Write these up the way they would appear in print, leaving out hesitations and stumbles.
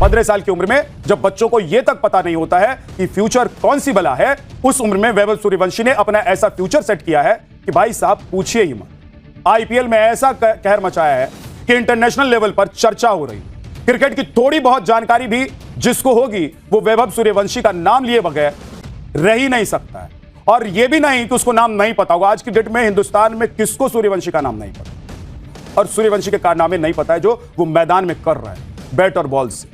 15 साल की उम्र में, जब बच्चों को यह तक पता नहीं होता है कि फ्यूचर कौन सी बला है, उस उम्र में वैभव सूर्यवंशी ने अपना ऐसा फ्यूचर सेट किया है कि भाई साहब पूछिए ही मत। आईपीएल में ऐसा कहर मचाया है कि इंटरनेशनल लेवल पर चर्चा हो रही। क्रिकेट की थोड़ी बहुत जानकारी भी जिसको होगी वो वैभव सूर्यवंशी का नाम लिए बगैर रह ही नहीं सकता है। और यह भी नहीं कि उसको नाम नहीं पता होगा। आज की डेट में हिंदुस्तान में किसको सूर्यवंशी का नाम नहीं पता, और सूर्यवंशी के कारनामे नहीं पता है जो वो मैदान में कर रहा है बैट और बॉल से।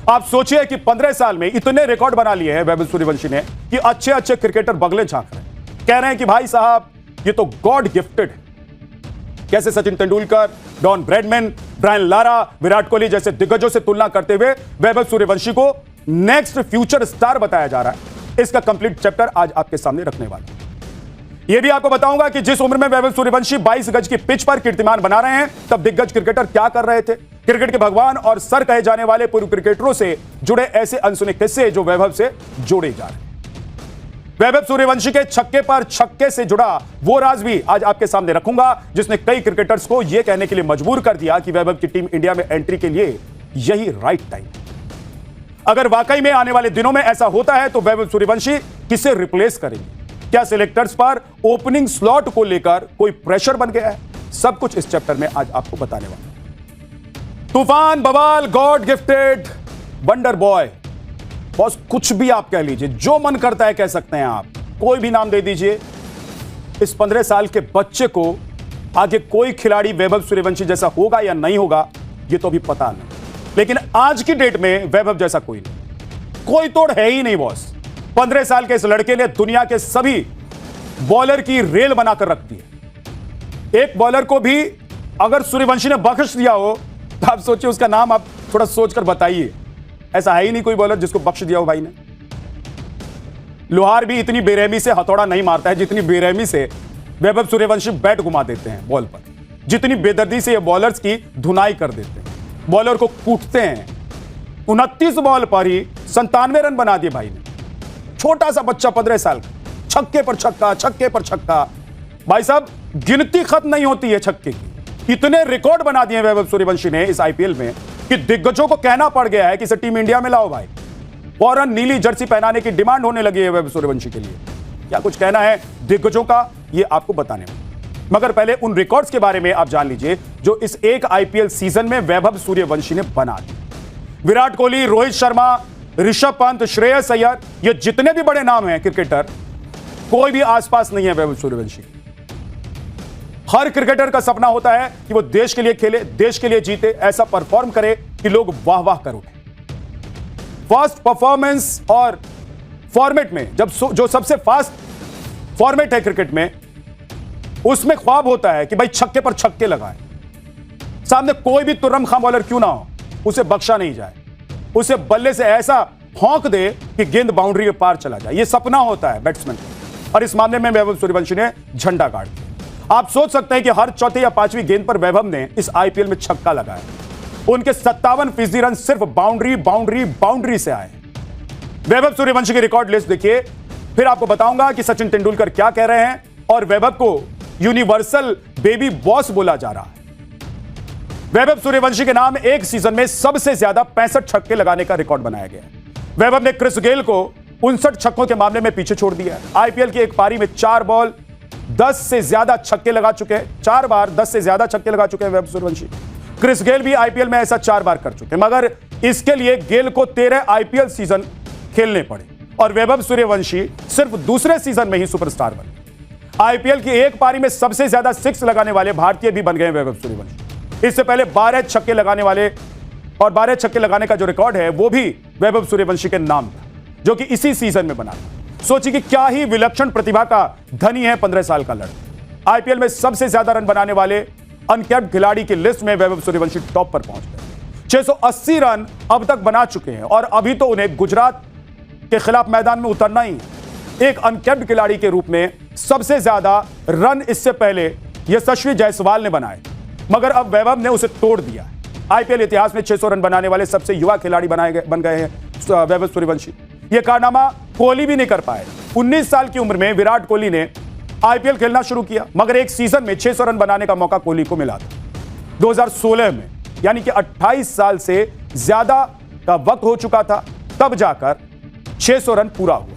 आप सोचिए कि 15 साल में इतने रिकॉर्ड बना लिए हैं वैभव सूर्यवंशी ने कि अच्छे अच्छे क्रिकेटर बगले झांक रहे हैं, कह रहे हैं कि भाई साहब ये तो गॉड गिफ्टेड है। कैसे Sachin Tendulkar, Don Bradman, Brian Lara, Virat Kohli जैसे दिग्गजों से तुलना करते हुए वैभव सूर्यवंशी को नेक्स्ट फ्यूचर स्टार बताया जा रहा है। इसका कंप्लीट चैप्टर आज आपके सामने रखने वाला हूं। यह भी आपको बताऊंगा कि जिस उम्र में वैभव सूर्यवंशी 22 गज की पिच पर कीर्तिमान बना रहे हैं, तब दिग्गज क्रिकेटर क्या कर रहे थे। क्रिकेट के भगवान और सर कहे जाने वाले पूर्व क्रिकेटरों से जुड़े ऐसे अनसुने किस्से जो वैभव से जोड़े जा रहे हैं। वैभव सूर्यवंशी के छक्के पर छक्के से जुड़ा वो राज भी आज आपके सामने रखूंगा, जिसने कई क्रिकेटर्स को यह कहने के लिए मजबूर कर दिया कि वैभव की टीम इंडिया में एंट्री के लिए यही राइट टाइम। अगर वाकई में आने वाले दिनों में ऐसा होता है तो वैभव सूर्यवंशी किसे रिप्लेस करेंगे? क्या सिलेक्टर्स पर ओपनिंग स्लॉट को लेकर कोई प्रेशर बन गया है? सब कुछ इस चैप्टर में आज आपको बताने वाला हूं। तूफान, बवाल, God gifted, wonder boy, boss कुछ भी आप कह लीजिए, जो मन करता है कह सकते हैं आप, कोई भी नाम दे दीजिए। इस 15 साल के बच्चे को आगे कोई खिलाड़ी वैभव सूर्यवंशी जैसा होगा या नहीं होगा ये तो अभी पता नहीं, लेकिन आज की डेट में वैभव जैसा कोई नहीं, कोई तोड़ है ही नहीं बॉस। 15 साल के इस लड़के ने दुनिया के सभी बॉलर की रेल बनाकर रख दी है। एक बॉलर को भी अगर सूर्यवंशी ने बख्श दिया हो तो आप सोचिए उसका नाम आप थोड़ा सोचकर बताइए। ऐसा है ही नहीं कोई बॉलर जिसको बख्श दिया हो भाई ने। लोहार भी इतनी बेरहमी से हथौड़ा नहीं मारता है जितनी बेरहमी से वैभव सूर्यवंशी बैट घुमा देते हैं बॉल पर, जितनी बेदर्दी से ये बॉलर्स की धुनाई कर देते हैं, बॉलर को कूटते हैं। 29 बॉल पर ही 97 रन बना दिए भाई ने। छोटा सा बच्चा 15 साल का, छक्के पर छक्का, छक्के पर छक्का। भाई साहब गिनती खत्म नहीं होती है छक्के की। इतने रिकॉर्ड बना दिए वैभव सूर्यवंशी ने इस आईपीएल में कि दिग्गजों को कहना पड़ गया है कि इसे टीम इंडिया में लाओ भाई। फौरन नीली जर्सी पहनाने की डिमांड होने लगी है वैभव सूर्यवंशी के लिए। क्या कुछ कहना है दिग्गजों का ये आपको बताने में, मगर पहले उन रिकॉर्ड्स के बारे में आप जान लीजिए जो इस एक आईपीएल सीजन में वैभव सूर्यवंशी ने बना दिए। विराट कोहली, रोहित शर्मा, ऋषभ पंत, श्रेयस अय्यर, ये जितने भी बड़े नाम हैं क्रिकेटर, कोई भी आसपास नहीं है वैभव सूर्यवंशी। हर क्रिकेटर का सपना होता है कि वो देश के लिए खेले, देश के लिए जीते, ऐसा परफॉर्म करे कि लोग वाह वाह कर उठे। फास्ट परफॉर्मेंस और फॉर्मेट में जब जो सबसे फास्ट फॉर्मेट है क्रिकेट में, उसमें ख्वाब होता है कि भाई छक्के पर छक्के लगाए। सामने कोई भी तुर्रम खां बॉलर क्यों ना हो, उसे बख्शा नहीं जाए। उसे बल्ले से ऐसा हौंक दे कि गेंद बाउंड्री के पार चला जाए। यह सपना होता है बैट्समैन का, और इस मामले में वैभव सूर्यवंशी ने झंडा गाड़ दिया। आप सोच सकते हैं कि हर चौथी या पांचवी गेंद पर वैभव ने इस आईपीएल में छक्का लगाया। उनके 57% रन सिर्फ बाउंड्री बाउंड्री बाउंड्री से आए। वैभव सूर्यवंशी की रिकॉर्ड लिस्ट देखिए, फिर आपको बताऊंगा कि सचिन तेंदुलकर क्या कह रहे हैं और वैभव को यूनिवर्सल बेबी बॉस बोला जा रहा है। वैभव सूर्यवंशी के नाम एक सीजन में सबसे ज्यादा 65 छक्के लगाने का रिकॉर्ड बनाया गया है। वैभव ने क्रिस गेल को 59 छक्कों के मामले में पीछे छोड़ दिया है। आईपीएल की एक पारी में 4 बॉल 10 से ज्यादा छक्के लगा चुके हैं। 4 बार 10 से ज्यादा छक्के लगा चुके हैं वैभव सूर्यवंशी। क्रिस गेल भी आईपीएल में ऐसा 4 बार कर चुके हैं, मगर इसके लिए गेल को 13 आईपीएल सीजन खेलने पड़े और वैभव सूर्यवंशी सिर्फ दूसरे सीजन में ही सुपरस्टार बने। आईपीएल की एक पारी में सबसे ज्यादा 6 लगाने वाले भारतीय भी बन गए वैभव सूर्यवंशी। इससे पहले 12 छक्के लगाने वाले और 12 छक्के लगाने का जो रिकॉर्ड है वो भी वैभव सूर्यवंशी के नाम था, जो कि इसी सीजन में बना था। सोचिए कि क्या ही विलक्षण प्रतिभा का धनी है 15 साल का लड़का। आईपीएल में सबसे ज्यादा रन बनाने वाले अनकैप्ड खिलाड़ी की लिस्ट में वैभव सूर्यवंशी टॉप पर पहुंच गए। 680 रन अब तक बना चुके हैं और अभी तो उन्हें गुजरात के खिलाफ मैदान में उतरना ही है। एक अनकैप्ड खिलाड़ी के रूप में सबसे ज्यादा रन इससे पहले यशस्वी जायसवाल ने बनाए, मगर अब वैभव ने उसे तोड़ दिया। आईपीएल इतिहास में 600 रन बनाने वाले सबसे युवा खिलाड़ी बन गए हैं वैभव सूर्यवंशी। यह कारनामा कोहली भी नहीं कर पाए। 19 साल की उम्र में विराट कोहली ने आईपीएल खेलना शुरू किया, मगर एक सीजन में 600 रन बनाने का मौका कोहली को मिला था 2016 में, यानी कि 28 साल से ज्यादा का वक्त हो चुका था, तब जाकर 600 रन पूरा हुआ।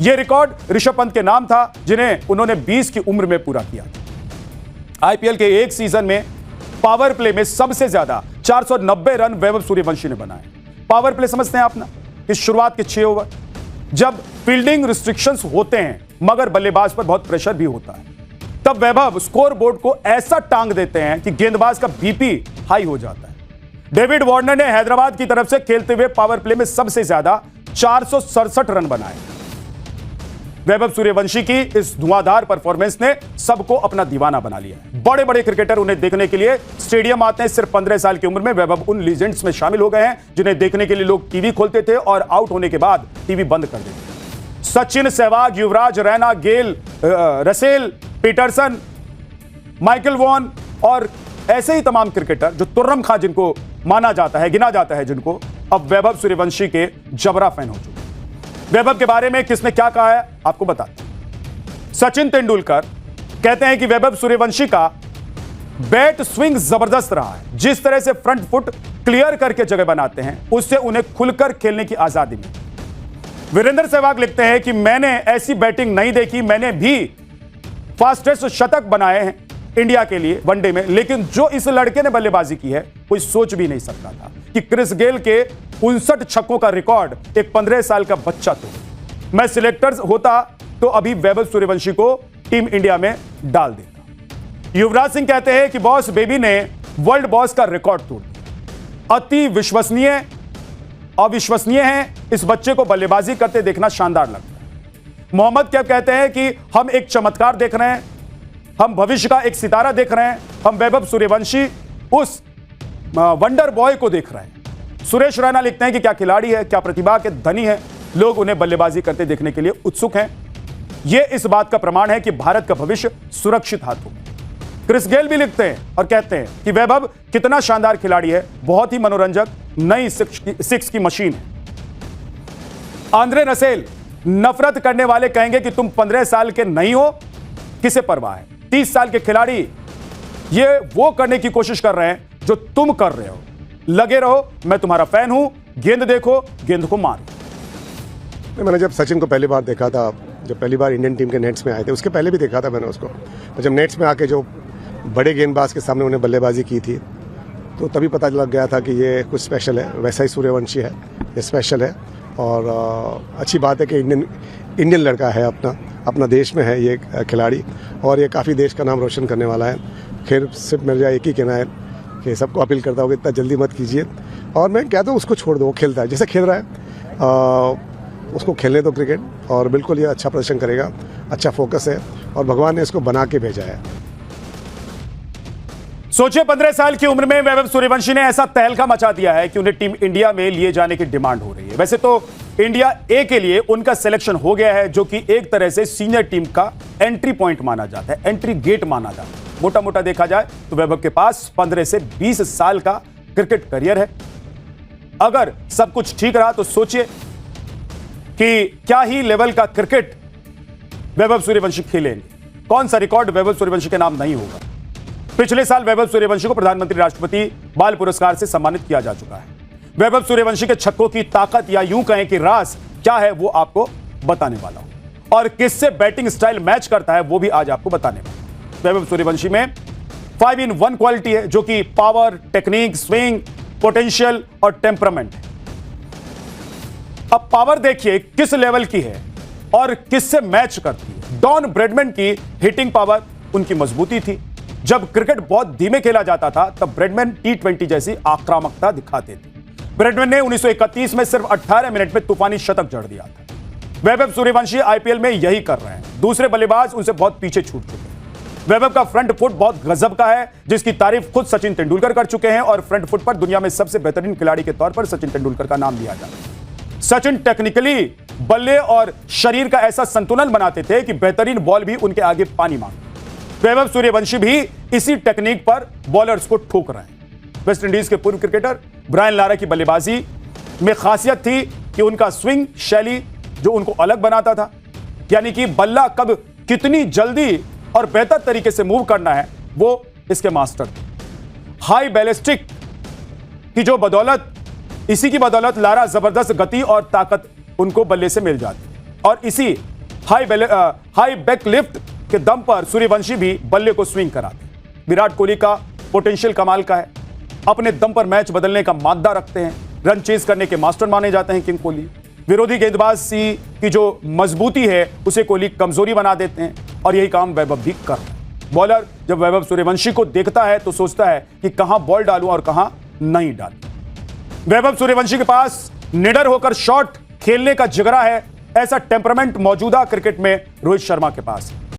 यह रिकॉर्ड ऋषभ पंत के नाम था, जिन्हें उन्होंने 20 की उम्र में पूरा किया था। आईपीएल के एक सीजन में पावर प्ले में सबसे ज्यादा 490 रन वैभव सूर्यवंशी ने बनाए। पावर प्ले समझते हैं आप ना, कि शुरुआत के 6 ओवर जब फील्डिंग रिस्ट्रिक्शंस होते हैं मगर बल्लेबाज पर बहुत प्रेशर भी होता है, तब वैभव स्कोर बोर्ड को ऐसा टांग देते हैं कि गेंदबाज का बीपी हाई हो जाता है। डेविड वार्नर ने हैदराबाद की तरफ से खेलते हुए पावर प्ले में सबसे ज्यादा 467 रन बनाए। वैभव सूर्यवंशी की इस धुआंधार परफॉर्मेंस ने सबको अपना दीवाना बना लिया है। बड़े बड़े क्रिकेटर उन्हें देखने के लिए स्टेडियम आते हैं। सिर्फ 15 साल की उम्र में वैभव उन लीजेंड्स में शामिल हो गए हैं जिन्हें देखने के लिए लोग टीवी खोलते थे और आउट होने के बाद टीवी बंद कर देते थे। सचिन, सहवाग, युवराज, रैना, गेल, रसेल, पीटरसन, माइकल वॉन और ऐसे ही तमाम क्रिकेटर जो तुर्रम खां जिनको माना जाता है, गिना जाता है जिनको, अब वैभव सूर्यवंशी के जबरा फैन हो चुके हैं। वैभव के बारे में किसने क्या कहा है आपको बताते हैं। सचिन तेंदुलकर कहते हैं कि वैभव सूर्यवंशी का बैट स्विंग जबरदस्त रहा है। जिस तरह से फ्रंट फुट क्लियर करके जगह बनाते हैं, उससे उन्हें खुलकर खेलने की आजादी मिली। वीरेंद्र सहवाग लिखते हैं कि मैंने ऐसी बैटिंग नहीं देखी। मैंने भी फास्टेस्ट शतक बनाए हैं इंडिया के लिए वनडे में, लेकिन जो इस लड़के ने बल्लेबाजी की है कोई सोच भी नहीं सकता था कि क्रिस गेल के 59 छक्कों का रिकॉर्ड एक 15 साल का बच्चा तोड़े। मैं सिलेक्टर्स होता तो अभी वैभव सूर्यवंशी को टीम इंडिया में डाल देता। युवराज सिंह कहते हैं कि बॉस बेबी ने वर्ल्ड बॉस का रिकॉर्ड तोड़ दिया। अति विश्वसनीय, अविश्वसनीय है, इस बच्चे को बल्लेबाजी करते देखना शानदार लगता है। मोहम्मद क्या कहते हैं कि हम एक चमत्कार देख रहे हैं, हम भविष्य का एक सितारा देख रहे हैं, हम वैभव सूर्यवंशी उस वंडर बॉय को देख रहे हैं। सुरेश रैना लिखते हैं कि क्या खिलाड़ी है, क्या प्रतिभा के धनी है, लोग उन्हें बल्लेबाजी करते देखने के लिए उत्सुक हैं। यह इस बात का प्रमाण है कि भारत का भविष्य सुरक्षित हाथों में। क्रिस गेल भी लिखते हैं और कहते हैं कि वैभव कितना शानदार खिलाड़ी है, बहुत ही मनोरंजक, नई सिक्स की मशीन है। आंद्रे रसेल, नफरत करने वाले कहेंगे कि तुम 15 साल के नहीं हो, किसे परवाह है। 30 साल के खिलाड़ी ये वो करने की कोशिश कर रहे हैं जो तुम कर रहे हो। लगे रहो, मैं तुम्हारा फैन हूं, गेंद देखो, गेंद को मारो। मैंने जब सचिन को पहली बार देखा था, जब पहली बार इंडियन टीम के नेट्स में आए थे, उसके पहले भी देखा था मैंने उसको, तो जब नेट्स में आके जो बड़े गेंदबाज के सामने उन्हें बल्लेबाजी की थी, तो तभी पता लग गया था कि ये कुछ स्पेशल है। वैसा ही सूर्यवंशी है, ये स्पेशल है। और अच्छी बात है कि इंडियन लड़का है, अपना देश में है ये खिलाड़ी, और ये काफ़ी देश का नाम रोशन करने वाला है। खैर सिर्फ मेरा एक ही कहना है कि सबको अपील करता हूँ कि इतना जल्दी मत कीजिए, और मैं कहता हूँ उसको छोड़ दो, वो खेलता है जैसे खेल रहा है, उसको खेलने दो क्रिकेट, और बिल्कुल ये अच्छा प्रदर्शन करेगा। अच्छा फोकस है और भगवान ने इसको बना के भेजा है। सोचिए 15 साल की उम्र में वैभव सूर्यवंशी ने ऐसा तहलका मचा दिया है कि उन्हें टीम इंडिया में लिए जाने की डिमांड हो रही है। वैसे तो इंडिया ए के लिए उनका सिलेक्शन हो गया है, जो कि एक तरह से सीनियर टीम का एंट्री पॉइंट माना जाता है, एंट्री गेट माना जाता है। मोटा मोटा देखा जाए तो वैभव के पास 15 से 20 साल का क्रिकेट करियर है। अगर सब कुछ ठीक रहा तो सोचिए कि क्या ही लेवल का क्रिकेट वैभव सूर्यवंशी खेलेंगे। कौन सा रिकॉर्ड वैभव सूर्यवंशी के नाम नहीं होगा। पिछले साल वैभव सूर्यवंशी को प्रधानमंत्री राष्ट्रपति बाल पुरस्कार से सम्मानित किया जा चुका है। वैभव सूर्यवंशी के छक्कों की ताकत, या यूं कहें कि राज क्या है, वो आपको बताने वाला हूं, और किससे बैटिंग स्टाइल मैच करता है वो भी आज आपको बताने वाला हूं। वैभव सूर्यवंशी में 5 in 1 क्वालिटी है, जो कि पावर, टेक्निक, स्विंग, पोटेंशियल और टेम्परामेंट है। अब पावर देखिए किस लेवल की है और किससे मैच करती है। डॉन ब्रेडमैन की हिटिंग पावर उनकी मजबूती थी। जब क्रिकेट बहुत धीमे खेला जाता था तब ब्रेडमैन T20 जैसी आक्रामकता दिखाते थे। ब्रेडमैन ने 1931 में सिर्फ 18 मिनट में तूफानी शतक जड़ दिया था। वैभव सूर्यवंशी आईपीएल में यही कर रहे हैं। दूसरे बल्लेबाज उनसे बहुत पीछे छूट चुके हैं। वैभव का फ्रंट फुट बहुत गजब का है, जिसकी तारीफ खुद सचिन तेंदुलकर कर चुके हैं, और फ्रंट फुट पर दुनिया में सबसे बेहतरीन खिलाड़ी के तौर पर सचिन तेंदुलकर का नाम लिया जाता है। सचिन टेक्निकली बल्ले और शरीर का ऐसा संतुलन बनाते थे कि बेहतरीन बॉल भी उनके आगे पानी मांगती। वैभव सूर्यवंशी भी इसी टेक्निक पर बॉलर्स को ठोक रहे हैं। वेस्ट इंडीज के पूर्व क्रिकेटर ब्रायन लारा की बल्लेबाजी में खासियत थी कि उनका स्विंग शैली जो उनको अलग बनाता था, यानी कि बल्ला कब कितनी जल्दी और बेहतर तरीके से मूव करना है, वो इसके मास्टर थे। हाई बैलिस्टिक की जो बदौलत इसी की बदौलत लारा जबरदस्त गति और ताकत उनको बल्ले से मिल जाती है और इसी हाई बैक लिफ्ट के दम पर सूर्यवंशी भी बल्ले को स्विंग कराते हैं। विराट कोहली का पोटेंशियल कमाल का है, अपने दम पर मैच बदलने का मादा रखते हैं, रन चेज करने के मास्टर माने जाते हैं किंग कोहली। विरोधी गेंदबाजी की जो मजबूती है उसे कोहली कमजोरी बना देते हैं और यही काम वैभव भी कर रहे हैं। बॉलर जब वैभव सूर्यवंशी को देखता है तो सोचता है कि कहां बॉल डालूं और कहां नहीं डालूं। वैभव सूर्यवंशी के पास निडर होकर शॉट खेलने का जिगरा है, ऐसा टेम्परामेंट मौजूदा क्रिकेट में रोहित शर्मा के पास है।